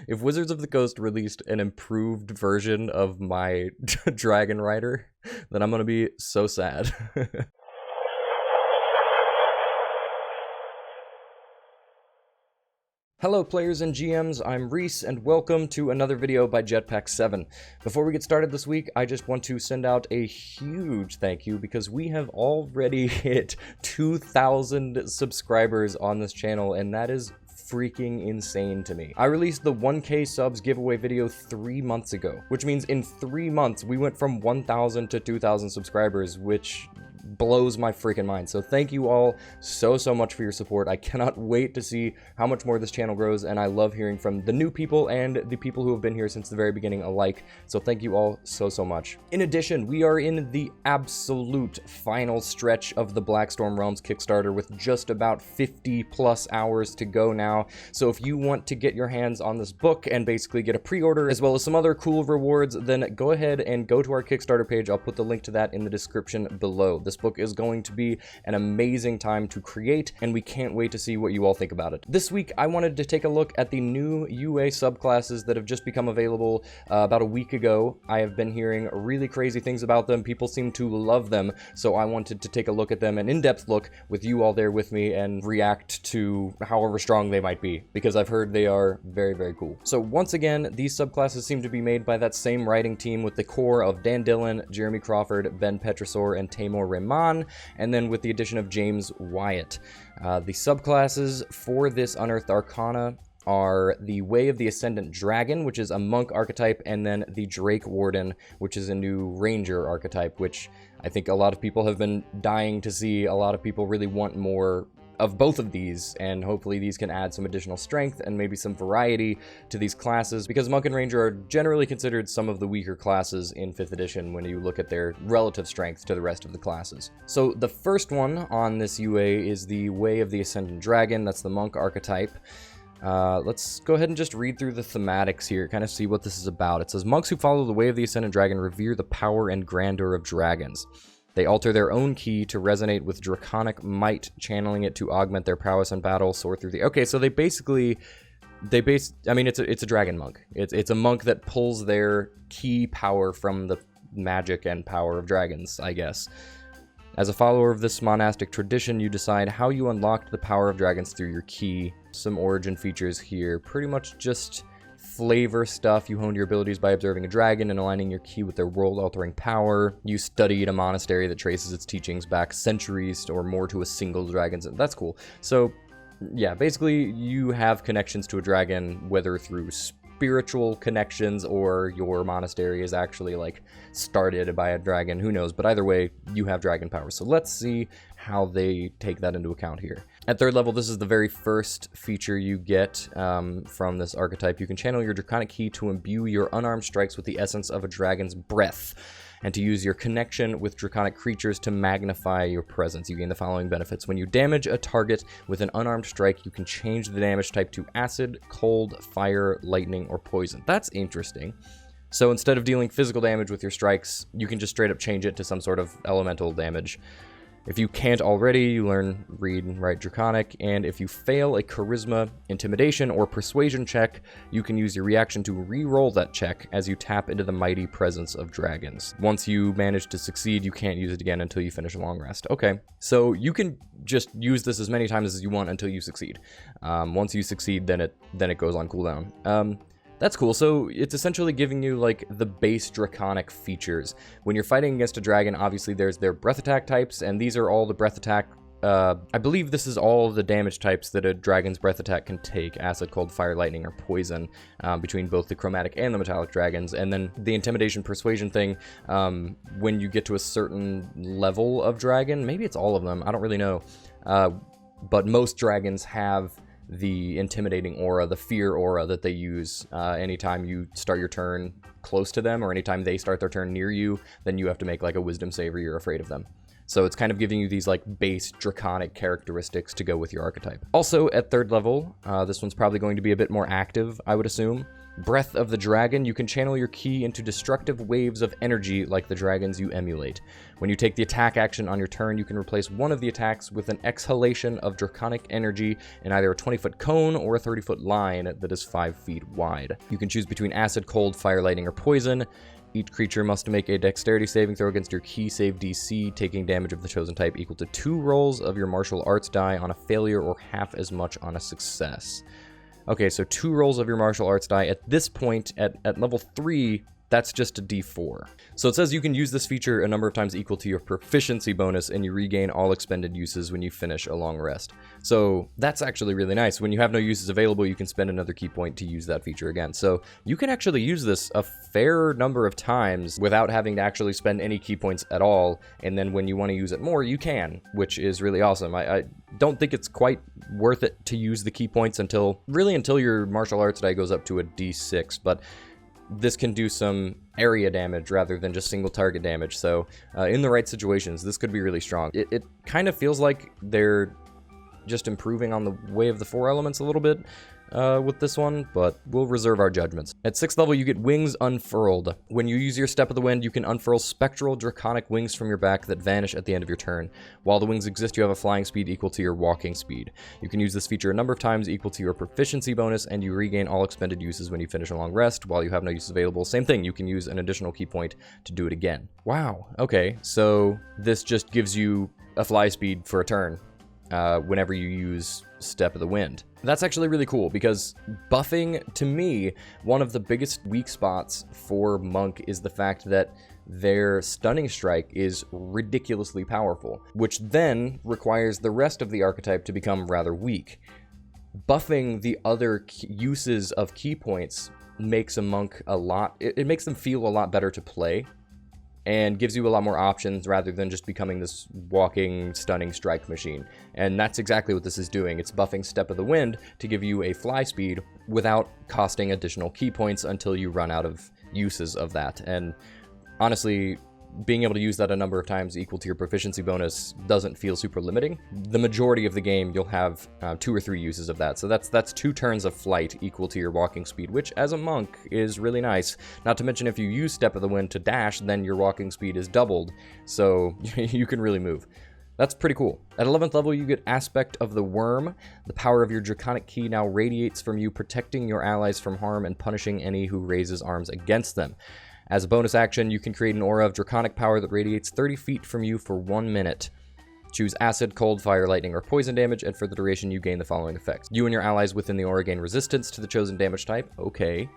If Wizards of the Coast released an improved version of my Dragon Rider, then I'm gonna be so sad. Hello players and GMs, I'm Reese, and welcome to another video by Jetpack7. Before we get started this week, I just want to send out a huge thank you because we have already hit 2,000 subscribers on this channel, and that is freaking insane to me. I released the 1K subs giveaway video 3 months ago, which means in 3 months we went from 1,000 to 2,000 subscribers, which blows my freaking mind. So thank you all so much for your support. I cannot wait to see how much more this channel grows, and I love hearing from the new people and the people who have been here since the very beginning alike. So thank you all so much. In addition, we are in the absolute final stretch of the Blackstorm Realms Kickstarter with just about 50 plus hours to go now. So if you want to get your hands on this book and basically get a pre-order as well as some other cool rewards, then go ahead and go to our Kickstarter page. I'll put the link to that in the description below. This book is going to be an amazing time to create, and we can't wait to see what you all think about it. This week, I wanted to take a look at the new UA subclasses that have just become available about a week ago. I have been hearing really crazy things about them. People seem to love them, so I wanted to take a look at them, an in-depth look with you all there with me, and react to however strong they might be, because I've heard they are very cool. So once again, these subclasses seem to be made by that same writing team with the core of Dan Dillon, Jeremy Crawford, Ben Petrosor, and Tamor Rehman, and then with the addition of James Wyatt. The subclasses for this Unearthed Arcana are the Way of the Ascendant Dragon, which is a monk archetype, and then the Drakewarden, which is a new ranger archetype, which I think a lot of people have been dying to see. A lot of people really want more of both of these, and hopefully these can add some additional strength and maybe some variety to these classes, because Monk and Ranger are generally considered some of the weaker classes in 5th edition when you look at their relative strength to the rest of the classes. So the first one on this UA is the Way of the Ascendant Dragon. That's the monk archetype. Let's go ahead and just read through the thematics here, kind of see what this is about. It says, monks who follow the Way of the Ascendant Dragon revere the power and grandeur of dragons. They alter their own ki to resonate with draconic might, channeling it to augment their prowess in battle, soar through the... Okay, so I mean, it's a dragon monk. It's a monk that pulls their ki power from the magic and power of dragons, I guess. As a follower of this monastic tradition, you decide how you unlocked the power of dragons through your ki. Some origin features here, pretty much just flavor stuff. You honed your abilities by observing a dragon and aligning your ki with their world-altering power. You studied a monastery that traces its teachings back centuries or more to a single dragon. That's cool. So, yeah, basically you have connections to a dragon, whether through spiritual connections or your monastery is actually, like, started by a dragon. Who knows? But either way, you have dragon power. So let's see how they take that into account here. At 3rd level, this is the very first feature you get from this archetype. You can channel your draconic ki to imbue your unarmed strikes with the essence of a dragon's breath, and to use your connection with draconic creatures to magnify your presence. You gain the following benefits. When you damage a target with an unarmed strike, you can change the damage type to acid, cold, fire, lightning, or poison. That's interesting. So instead of dealing physical damage with your strikes, you can just straight up change it to some sort of elemental damage. If you can't already, you learn Read and Write Draconic, and if you fail a Charisma, Intimidation, or Persuasion check, you can use your reaction to re-roll that check as you tap into the mighty presence of dragons. Once you manage to succeed, you can't use it again until you finish a long rest. Okay, so you can just use this as many times as you want until you succeed. Once you succeed, then it goes on cooldown. That's cool. So it's essentially giving you, like, the base draconic features. When you're fighting against a dragon, obviously there's their breath attack types, and these are all the breath attack... I believe this is all the damage types that a dragon's breath attack can take: acid, cold, fire, lightning, or poison, between both the chromatic and the metallic dragons. And then the intimidation persuasion thing, when you get to a certain level of dragon, maybe it's all of them, I don't really know, but most dragons have the intimidating aura, the fear aura that they use anytime you start your turn close to them, or anytime they start their turn near you, then you have to make like a wisdom save or you're afraid of them. So it's kind of giving you these like base draconic characteristics to go with your archetype. Also at 3rd level, this one's probably going to be a bit more active, I would assume. Breath of the Dragon, you can channel your ki into destructive waves of energy like the dragons you emulate. When you take the attack action on your turn, you can replace one of the attacks with an exhalation of draconic energy in either a 20-foot cone or a 30-foot line that is 5 feet wide. You can choose between acid, cold, fire, lightning, or poison. Each creature must make a dexterity saving throw against your ki save DC, taking damage of the chosen type equal to 2 rolls of your martial arts die on a failure or half as much on a success. Okay, so 2 rolls of your martial arts die. At this point, at level 3, that's just a D4. So it says you can use this feature a number of times equal to your proficiency bonus, and you regain all expended uses when you finish a long rest. So that's actually really nice. When you have no uses available, you can spend another ki point to use that feature again. So you can actually use this a fair number of times without having to actually spend any ki points at all, and then when you want to use it more, you can, which is really awesome. I don't think it's quite worth it to use the ki points until your martial arts die goes up to a D6, but this can do some area damage rather than just single target damage, so in the right situations, this could be really strong. It kind of feels like they're just improving on the way of the 4 elements a little bit with this one, but we'll reserve our judgments. At 6th level, you get Wings Unfurled. When you use your Step of the Wind, you can unfurl spectral draconic wings from your back that vanish at the end of your turn. While the wings exist, you have a flying speed equal to your walking speed. You can use this feature a number of times equal to your proficiency bonus, and you regain all expended uses when you finish a long rest. While you have no uses available, same thing, you can use an additional ki point to do it again. Wow, okay, so this just gives you a fly speed for a turn whenever you use Step of the Wind. That's actually really cool, because buffing, to me, one of the biggest weak spots for Monk is the fact that their Stunning Strike is ridiculously powerful, which then requires the rest of the archetype to become rather weak. Buffing the other uses of ki points makes a Monk it makes them feel a lot better to play, and gives you a lot more options rather than just becoming this walking stunning strike machine. And that's exactly what this is doing. It's buffing Step of the Wind to give you a fly speed without costing additional ki points until you run out of uses of that. And honestly, being able to use that a number of times equal to your proficiency bonus doesn't feel super limiting. The majority of the game, you'll have 2 or 3 uses of that. So that's 2 turns of flight equal to your walking speed, which as a monk is really nice. Not to mention if you use Step of the Wind to dash, then your walking speed is doubled. So you can really move. That's pretty cool. At 11th level, you get Aspect of the Worm. The power of your Draconic Ki now radiates from you, protecting your allies from harm and punishing any who raises arms against them. As a bonus action, you can create an aura of draconic power that radiates 30 feet from you for 1 minute. Choose acid, cold, fire, lightning, or poison damage, and for the duration, you gain the following effects. You and your allies within the aura gain resistance to the chosen damage type. Okay,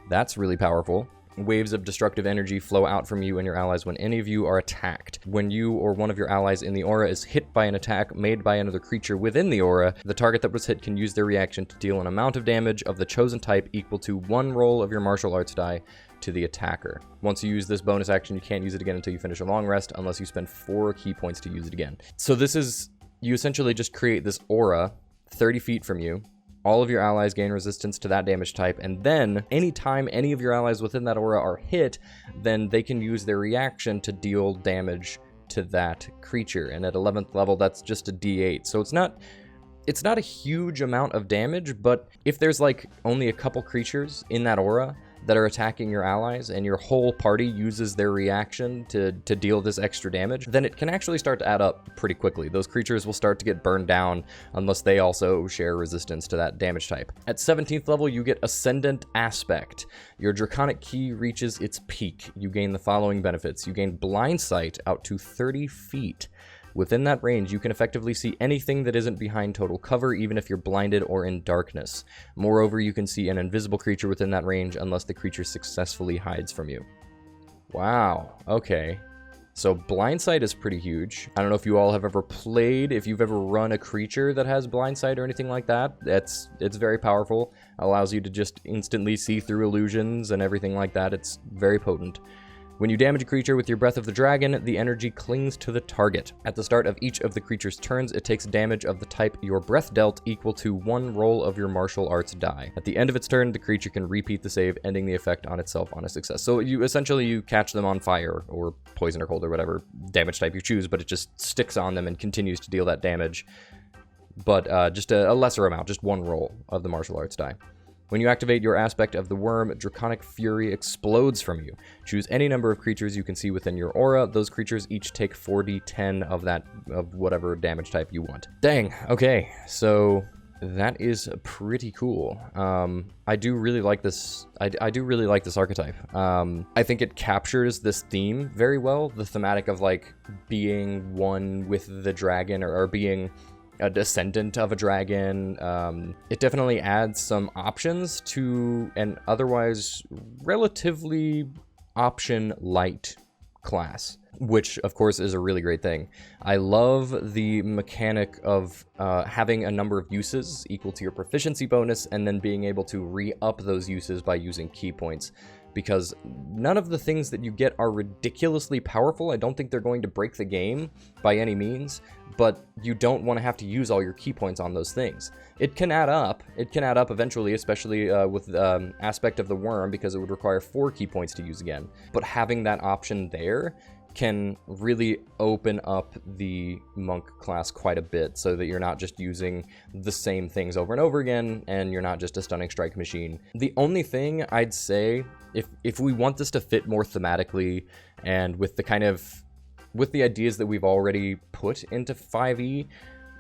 that's really powerful. Waves of destructive energy flow out from you and your allies when any of you are attacked. When you or one of your allies in the aura is hit by an attack made by another creature within the aura, the target that was hit can use their reaction to deal an amount of damage of the chosen type equal to 1 roll of your martial arts die to the attacker. Once you use this bonus action, you can't use it again until you finish a long rest unless you spend 4 ki points to use it again. So this is, you essentially just create this aura 30 feet from you. All of your allies gain resistance to that damage type, and then anytime any of your allies within that aura are hit, then they can use their reaction to deal damage to that creature. And at 11th level, that's just a D8. So it's not a huge amount of damage, but if there's like only a couple creatures in that aura that are attacking your allies and your whole party uses their reaction to deal this extra damage, then it can actually start to add up pretty quickly. Those creatures will start to get burned down unless they also share resistance to that damage type. At 17th level, you get Ascendant Aspect. Your Draconic Ki reaches its peak. You gain the following benefits. You gain Blind Sight out to 30 feet. Within that range, you can effectively see anything that isn't behind total cover, even if you're blinded or in darkness. Moreover, you can see an invisible creature within that range unless the creature successfully hides from you. Wow, okay. So blind sight is pretty huge. I don't know if you all have ever played, if you've ever run a creature that has blind sight or anything like that. It's very powerful. Allows you to just instantly see through illusions and everything like that. It's very potent. When you damage a creature with your Breath of the Dragon, the energy clings to the target. At the start of each of the creature's turns, it takes damage of the type your breath dealt equal to 1 roll of your martial arts die. At the end of its turn, the creature can repeat the save, ending the effect on itself on a success. So you catch them on fire, or poison or cold, or whatever damage type you choose, but it just sticks on them and continues to deal that damage. But just a lesser amount, just 1 roll of the martial arts die. When you activate your aspect of the worm, Draconic Fury explodes from you. Choose any number of creatures you can see within your aura. Those creatures each take 4d10 of whatever damage type you want. Dang, okay, so that is pretty cool. I do really like this. I do really like this archetype. I think it captures this theme very well. The thematic of like being one with the dragon, or being a descendant of a dragon. It definitely adds some options to an otherwise relatively option light class, which of course is a really great thing. I love the mechanic of having a number of uses equal to your proficiency bonus, and then being able to re-up those uses by using key points, because none of the things that you get are ridiculously powerful. I don't think they're going to break the game by any means, but you don't want to have to use all your key points on those things. It can add up. It can add up eventually, especially with aspect of the worm, because it would require 4 key points to use again. But having that option there can really open up the monk class quite a bit, so that you're not just using the same things over and over again, and you're not just a stunning strike machine. The only thing I'd say, if we want this to fit more thematically, and with the ideas that we've already put into 5e,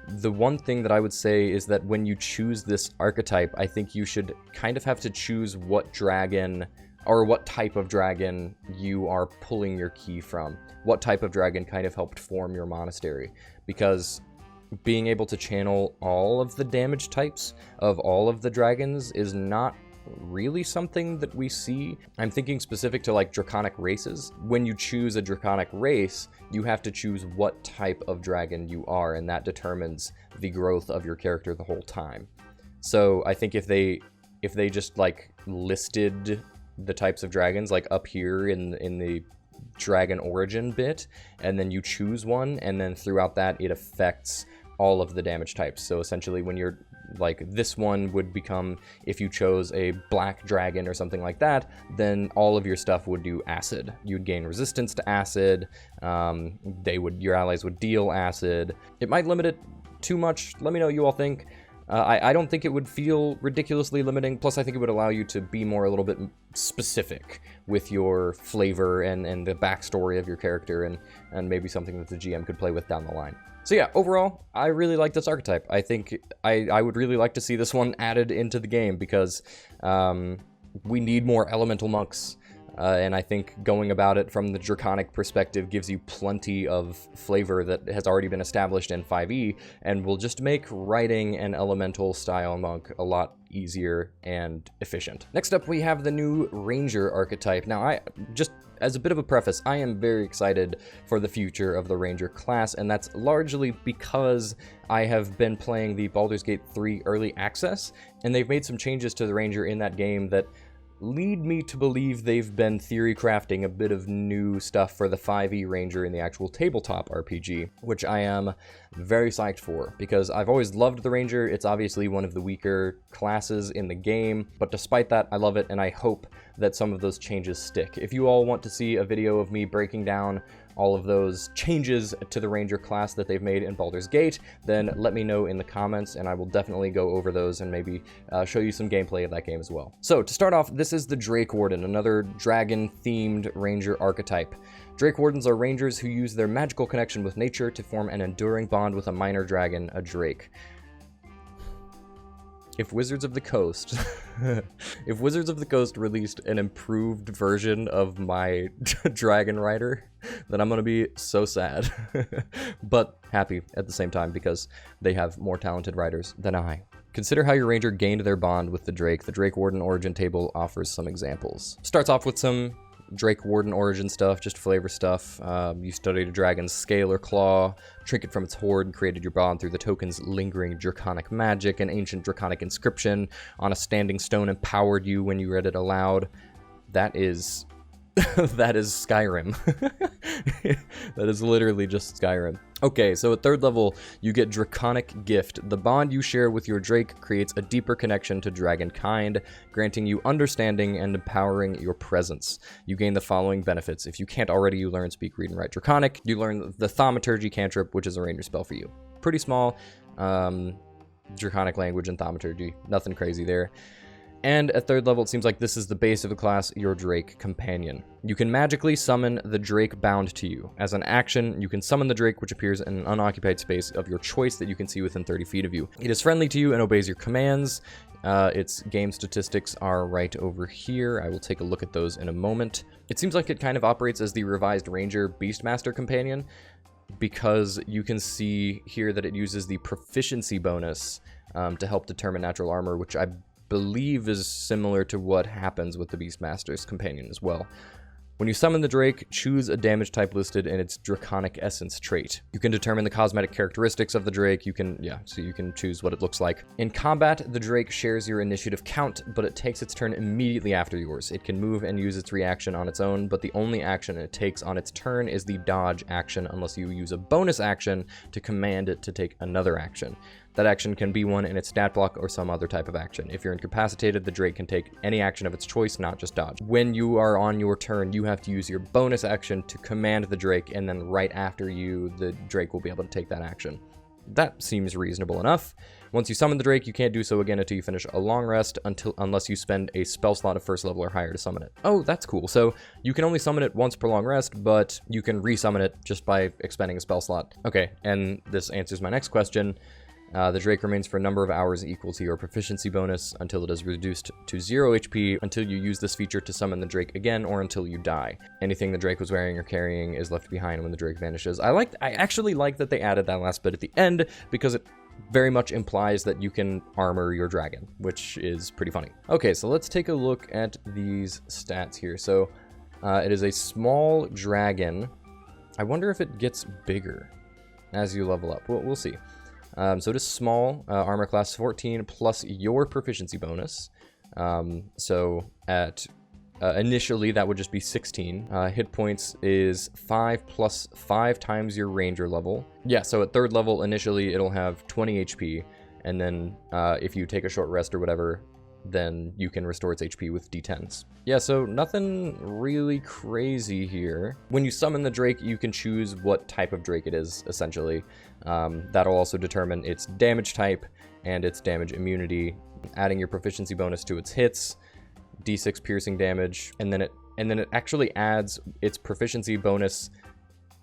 the one thing that I would say is that when you choose this archetype, I think you should kind of have to choose what dragon, or what type of dragon you are pulling your key from. What type of dragon kind of helped form your monastery. Because being able to channel all of the damage types of all of the dragons is not really something that we see. I'm thinking specific to like draconic races. When you choose a draconic race, you have to choose what type of dragon you are, and that determines the growth of your character the whole time. So I think if they just like listed the types of dragons like up here in the dragon origin bit, and then you choose one, and then throughout that it affects all of the damage types. So essentially when you're like, this one would become, if you chose a black dragon or something like that, then all of your stuff would do acid. You'd gain resistance to acid. Your allies would deal acid. It might limit it too much. Let me know what you all think. I don't think it would feel ridiculously limiting. Plus, I think it would allow you to be a little bit specific with your flavor and the backstory of your character, and maybe something that the GM could play with down the line. So yeah, overall, I really like this archetype. I think I would really like to see this one added into the game, because we need more elemental monks. And I think going about it from the draconic perspective gives you plenty of flavor that has already been established in 5e, and will just make writing an elemental style monk a lot easier and efficient. Next up, we have the new ranger archetype. Now, as a bit of a preface, I am very excited for the future of the ranger class, and that's largely because I have been playing the Baldur's Gate 3 early access, and they've made some changes to the ranger in that game that lead me to believe they've been theory crafting a bit of new stuff for the 5e ranger in the actual tabletop RPG, which I am very psyched for, because I've always loved the ranger. It's obviously one of the weaker classes in the game, but despite that, I love it, and I hope that some of those changes stick. If you all want to see a video of me breaking down all of those changes to the ranger class that they've made in Baldur's Gate, then let me know in the comments, and I will definitely go over those and maybe show you some gameplay of that game as well. So to start off, this is the Drakewarden, another dragon-themed ranger archetype. Drakewardens are rangers who use their magical connection with nature to form an enduring bond with a minor dragon, a drake. If Wizards of the Coast released an improved version of my Dragon Rider, then I'm gonna be so sad. But happy at the same time, because they have more talented writers than I. Consider how your ranger gained their bond with the Drake. The Drakewarden origin table offers some examples. Starts off with some Drakewarden origin stuff, just flavor stuff. You studied a dragon's scale or claw, trinket from its hoard, and created your bond through the token's lingering draconic magic. An ancient draconic inscription on a standing stone empowered you when you read it aloud. That is that is Skyrim. That is literally just Skyrim. Okay, so at 3rd level, you get Draconic Gift. The bond you share with your Drake creates a deeper connection to dragonkind, granting you understanding and empowering your presence. You gain the following benefits. If you can't already, you learn Speak, Read, and Write Draconic. You learn the Thaumaturgy cantrip, which is a ranger spell for you. Pretty small. Draconic language and Thaumaturgy. Nothing crazy there. And at 3rd level, it seems like this is the base of the class, your Drake Companion. You can magically summon the Drake bound to you. As an action, you can summon the Drake, which appears in an unoccupied space of your choice that you can see within 30 feet of you. It is friendly to you and obeys your commands. Its game statistics are right over here. I will take a look at those in a moment. It seems like it kind of operates as the revised Ranger Beastmaster Companion, because you can see here that it uses the proficiency bonus to help determine natural armor, which I believe is similar to what happens with the Beastmaster's Companion as well. When you summon the Drake, choose a damage type listed in its Draconic Essence trait. You can determine the cosmetic characteristics of the Drake. You can choose what it looks like. In combat, the Drake shares your initiative count, but it takes its turn immediately after yours. It can move and use its reaction on its own, but the only action it takes on its turn is the dodge action, unless you use a bonus action to command it to take another action. That action can be one in its stat block or some other type of action. If you're incapacitated, the Drake can take any action of its choice, not just dodge. When you are on your turn, you have to use your bonus action to command the Drake, and then right after you, the Drake will be able to take that action. That seems reasonable enough. Once you summon the Drake, you can't do so again until you finish a long rest, unless you spend a spell slot of 1st level or higher to summon it. Oh, that's cool. So you can only summon it once per long rest, but you can resummon it just by expending a spell slot. Okay, and this answers my next question. The Drake remains for a number of hours equal to your proficiency bonus until it is reduced to 0 HP until you use this feature to summon the Drake again or until you die. Anything the Drake was wearing or carrying is left behind when the Drake vanishes. I actually like that they added that last bit at the end, because it very much implies that you can armor your dragon, which is pretty funny. Okay, so let's take a look at these stats here. So it is a small dragon. I wonder if it gets bigger as you level up. We'll see. So it is small, armor class 14 plus your proficiency bonus. So at initially that would just be 16. Hit points is 5 plus 5 times your ranger level. Yeah, so at 3rd level initially it'll have 20 HP, and then if you take a short rest or whatever, then you can restore its HP with d10s. Yeah, so nothing really crazy here. When you summon the Drake, you can choose what type of Drake it is, essentially. That'll also determine its damage type and its damage immunity, adding your proficiency bonus to its hits, d6 piercing damage, and then it actually adds its proficiency bonus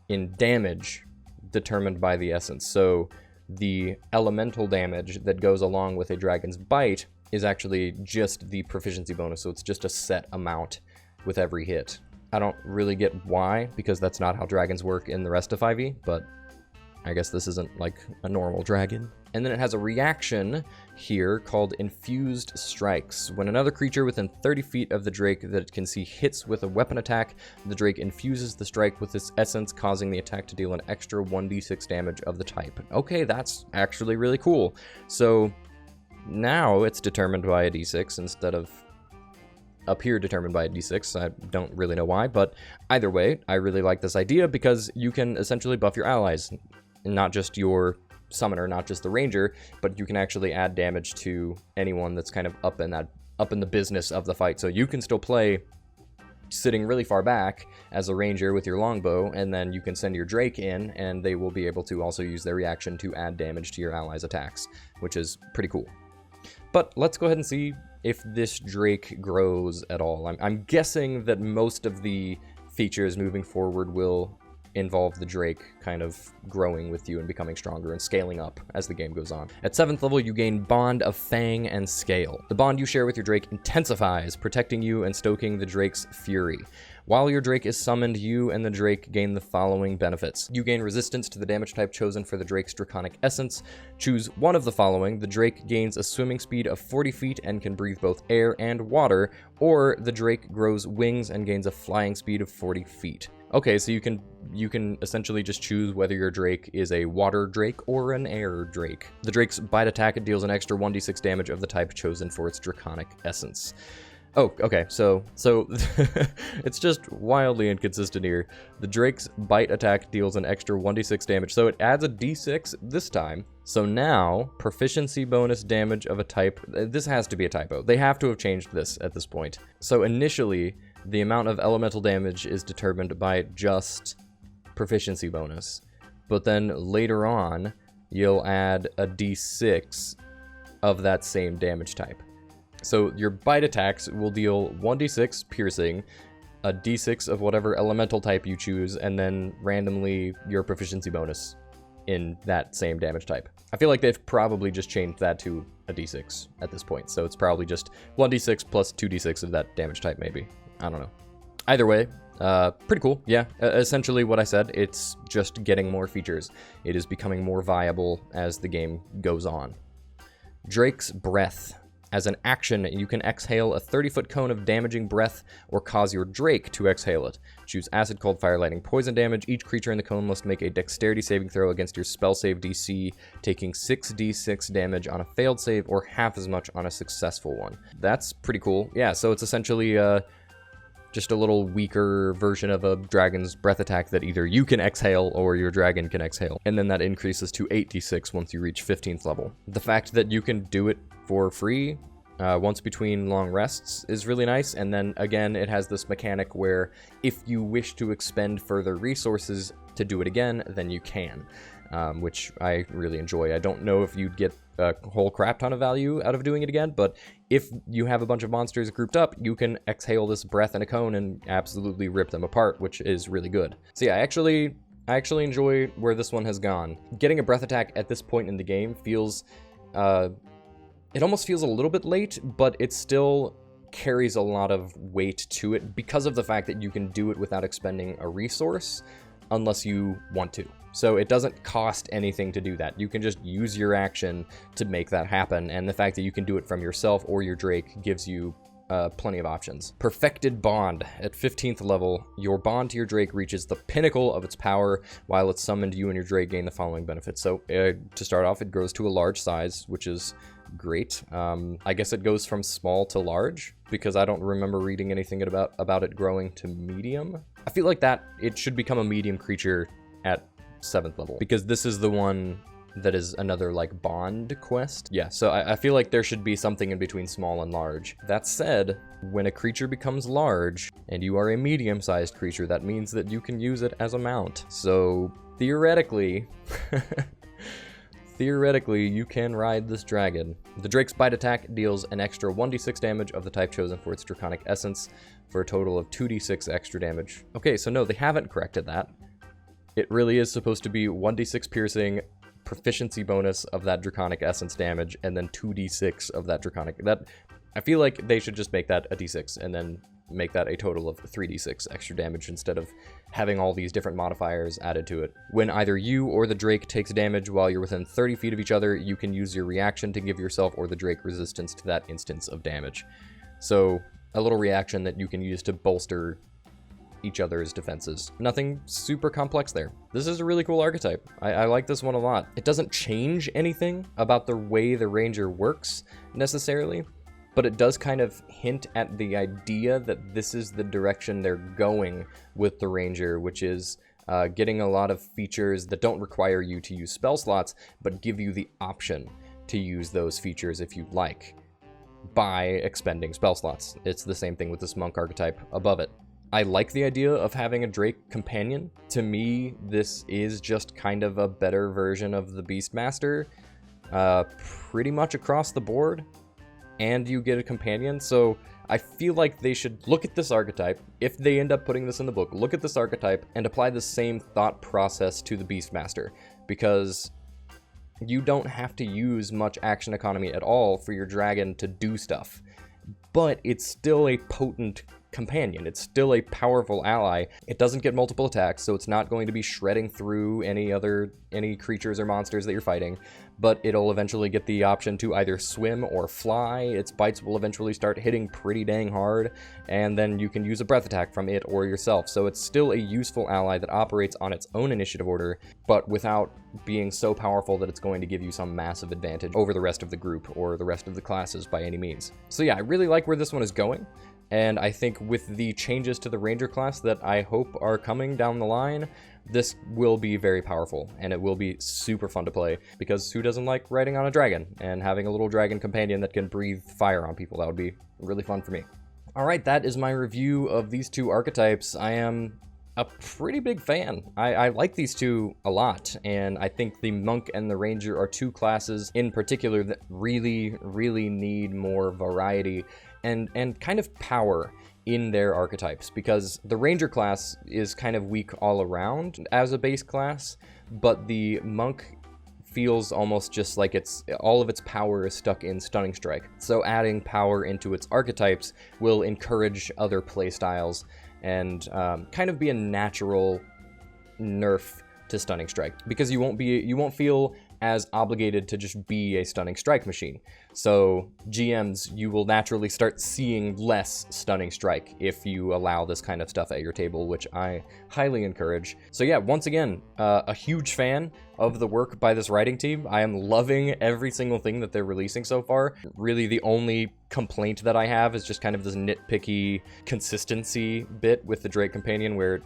in damage determined by the essence. So the elemental damage that goes along with a dragon's bite is actually just the proficiency bonus, so it's just a set amount with every hit. I don't really get why, because that's not how dragons work in the rest of 5e, but I guess this isn't like a normal dragon. And then it has a reaction here called Infused Strikes. When another creature within 30 feet of the Drake that it can see hits with a weapon attack, the Drake infuses the strike with its essence, causing the attack to deal an extra 1d6 damage of the type. Okay, that's actually really cool. So now it's determined by a d6 instead of up here determined by a d6. I don't really know why, but either way, I really like this idea because you can essentially buff your allies, not just your summoner, not just the ranger, but you can actually add damage to anyone that's kind of up in the business of the fight. So you can still play sitting really far back as a ranger with your longbow, and then you can send your Drake in, and they will be able to also use their reaction to add damage to your allies' attacks, which is pretty cool. But let's go ahead and see if this Drake grows at all. I'm guessing that most of the features moving forward will involve the Drake kind of growing with you and becoming stronger and scaling up as the game goes on. At 7th level, you gain Bond of Fang and Scale. The bond you share with your Drake intensifies, protecting you and stoking the Drake's fury. While your Drake is summoned, you and the Drake gain the following benefits. You gain resistance to the damage type chosen for the Drake's Draconic Essence. Choose one of the following. The Drake gains a swimming speed of 40 feet and can breathe both air and water, or the Drake grows wings and gains a flying speed of 40 feet. Okay, so you can essentially just choose whether your Drake is a water Drake or an air Drake. The Drake's bite attack deals an extra 1d6 damage of the type chosen for its Draconic Essence. Oh, okay, so it's just wildly inconsistent here. The Drake's bite attack deals an extra 1d6 damage, so it adds a d6 this time. So now, proficiency bonus damage of a type, this has to be a typo. They have to have changed this at this point. So initially, the amount of elemental damage is determined by just proficiency bonus, but then later on, you'll add a d6 of that same damage type. So your bite attacks will deal 1d6 piercing, a d6 of whatever elemental type you choose, and then randomly your proficiency bonus in that same damage type. I feel like they've probably just changed that to a d6 at this point, so it's probably just 1d6 plus 2d6 of that damage type, maybe. I don't know. Either way, pretty cool, yeah. Essentially what I said, it's just getting more features. It is becoming more viable as the game goes on. Drake's Breath. As an action, you can exhale a 30-foot cone of damaging breath or cause your Drake to exhale it. Choose acid, cold, fire, lightning, poison damage. Each creature in the cone must make a dexterity saving throw against your spell save DC, taking 6d6 damage on a failed save or half as much on a successful one. That's pretty cool. Yeah, so it's essentially just a little weaker version of a dragon's breath attack that either you can exhale or your dragon can exhale. And then that increases to 8d6 once you reach 15th level. The fact that you can do it for free once between long rests is really nice. And then again, it has this mechanic where if you wish to expend further resources to do it again, then you can, which I really enjoy. I don't know if you'd get a whole crap ton of value out of doing it again, but if you have a bunch of monsters grouped up, you can exhale this breath in a cone and absolutely rip them apart, which is really good. So yeah, I actually enjoy where this one has gone. Getting a breath attack at this point in the game feels it almost feels a little bit late, but it still carries a lot of weight to it because of the fact that you can do it without expending a resource unless you want to. So it doesn't cost anything to do that. You can just use your action to make that happen, and the fact that you can do it from yourself or your Drake gives you plenty of options. Perfected Bond. At 15th level, your bond to your Drake reaches the pinnacle of its power. While it's summoned, you and your Drake gain the following benefits. So to start off, it grows to a large size, which is great. I guess it goes from small to large because I don't remember reading anything about it growing to medium. I feel like that it should become a medium creature at 7th level because this is the one that is another like bond quest. Yeah, so I feel like there should be something in between small and large. That said, when a creature becomes large and you are a medium-sized creature, that means that you can use it as a mount. So theoretically, you can ride this dragon. The Drake's Bite attack deals an extra 1d6 damage of the type chosen for its draconic essence for a total of 2d6 extra damage. Okay, so no, they haven't corrected that. It really is supposed to be 1d6 piercing, proficiency bonus of that draconic essence damage, and then 2d6 of that draconic. That I feel like they should just make that a d6 and then make that a total of 3d6 extra damage instead of having all these different modifiers added to it. When either you or the Drake takes damage while you're within 30 feet of each other, you can use your reaction to give yourself or the Drake resistance to that instance of damage. So a little reaction that you can use to bolster each other's defenses. Nothing super complex there. This is a really cool archetype. I like this one a lot. It doesn't change anything about the way the ranger works necessarily, but it does kind of hint at the idea that this is the direction they're going with the ranger, which is getting a lot of features that don't require you to use spell slots, but give you the option to use those features if you'd like by expending spell slots. It's the same thing with this monk archetype above it. I like the idea of having a Drake companion. To me, this is just kind of a better version of the Beastmaster, pretty much across the board, and you get a companion. So I feel like they should look at this archetype. If they end up putting this in the book, look at this archetype and apply the same thought process to the Beastmaster, because you don't have to use much action economy at all for your dragon to do stuff, but it's still a potent companion. It's still a powerful ally. It doesn't get multiple attacks, so it's not going to be shredding through any creatures or monsters that you're fighting, but it'll eventually get the option to either swim or fly. Its bites will eventually start hitting pretty dang hard, and then you can use a breath attack from it or yourself. So it's still a useful ally that operates on its own initiative order, but without being so powerful that it's going to give you some massive advantage over the rest of the group or the rest of the classes by any means. So yeah, I really like where this one is going. And I think with the changes to the Ranger class that I hope are coming down the line, this will be very powerful, and it will be super fun to play, because who doesn't like riding on a dragon and having a little dragon companion that can breathe fire on people? That would be really fun for me. All right, that is my review of these two archetypes. I am a pretty big fan. I like these two a lot, and I think the Monk and the Ranger are two classes in particular that really, really need more variety and kind of power in their archetypes, because the Ranger class is kind of weak all around as a base class, but the Monk feels almost just like all of its power is stuck in Stunning Strike. So adding power into its archetypes will encourage other playstyles and kind of be a natural nerf to Stunning Strike, because you won't feel as obligated to just be a Stunning Strike machine. So GMs, you will naturally start seeing less Stunning Strike if you allow this kind of stuff at your table, which I highly encourage. So yeah, once again, a huge fan of the work by this writing team. I am loving every single thing that they're releasing so far. Really, the only complaint that I have is just kind of this nitpicky consistency bit with the Drake Companion, where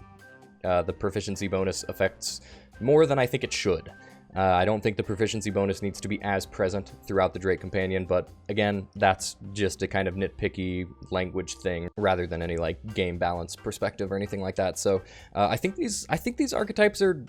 the proficiency bonus affects more than I think it should. I don't think the proficiency bonus needs to be as present throughout the Drake Companion, but again, that's just a kind of nitpicky language thing rather than any like game balance perspective or anything like that. So I think these archetypes are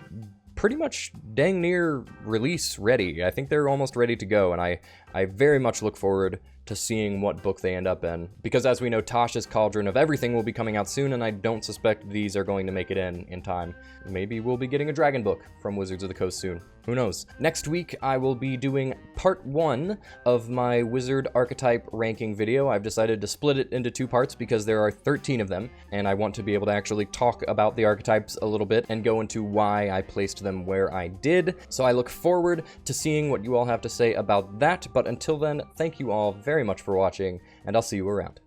pretty much dang near release ready. I think they're almost ready to go, and I very much look forward to seeing what book they end up in, because as we know, Tasha's Cauldron of Everything will be coming out soon, and I don't suspect these are going to make it in time. Maybe we'll be getting a dragon book from Wizards of the Coast soon. Who knows? Next week, I will be doing part 1 of my wizard archetype ranking video. I've decided to split it into 2 parts because there are 13 of them, and I want to be able to actually talk about the archetypes a little bit and go into why I placed them where I did. So I look forward to seeing what you all have to say about that, but until then, thank you all very much for watching, and I'll see you around.